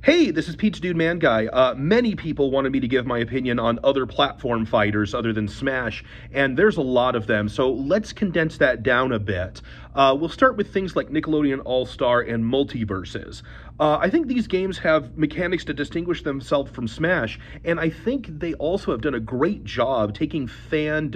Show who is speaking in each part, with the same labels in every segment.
Speaker 1: Hey, this is Pete's Dude Man Guy. Many people wanted me to give my opinion on other platform fighters other than Smash, and there's a lot of them, so let's condense that down a bit. We'll start with things like Nickelodeon All-Star and Multiverses. I think these games have mechanics to distinguish themselves from Smash, and I think they also have done a great job taking fan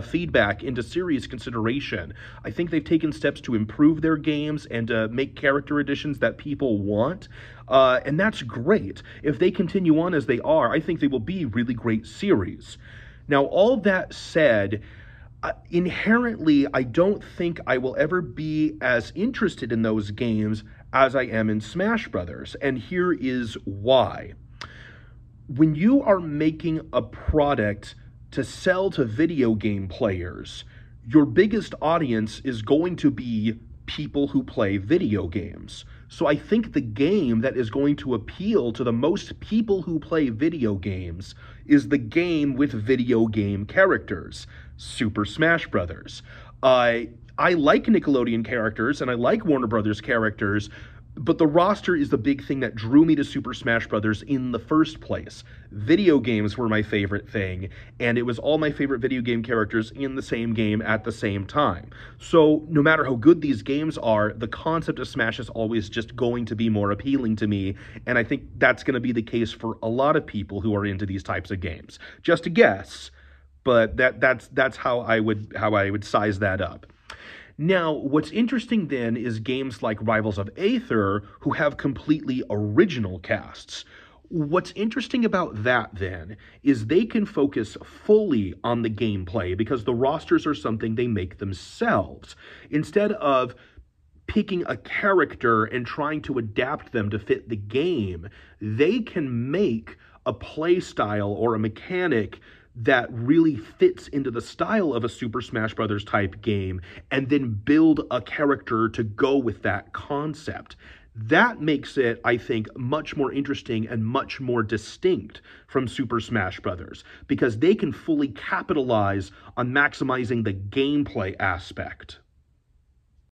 Speaker 1: feedback into serious consideration. I think they've taken steps to improve their games and make character additions that people want. And that's great. If they continue on as they are, I think they will be really great series. Now, all that said, inherently, I don't think I will ever be as interested in those games as I am in Smash Brothers, and here is why. When you are making a product to sell to video game players, your biggest audience is going to be people who play video games. So I think the game that is going to appeal to the most people who play video games is the game with video game characters, Super Smash Brothers. I like Nickelodeon characters and I like Warner Brothers characters, but the roster is the big thing that drew me to Super Smash Brothers in the first place. Video games were my favorite thing, and it was all my favorite video game characters in the same game at the same time. So no matter how good these games are, the concept of Smash is always just going to be more appealing to me, and I think that's going to be the case for a lot of people who are into these types of games. Just a guess, but that's how I would size that up. Now, what's interesting then is games like Rivals of Aether, who have completely original casts. What's interesting about that, then, is they can focus fully on the gameplay because the rosters are something they make themselves. Instead of picking a character and trying to adapt them to fit the game, they can make a play style or a mechanic that really fits into the style of a Super Smash Brothers type game, and then build a character to go with that concept. That makes it, I think, much more interesting and much more distinct from Super Smash Brothers, because they can fully capitalize on maximizing the gameplay aspect.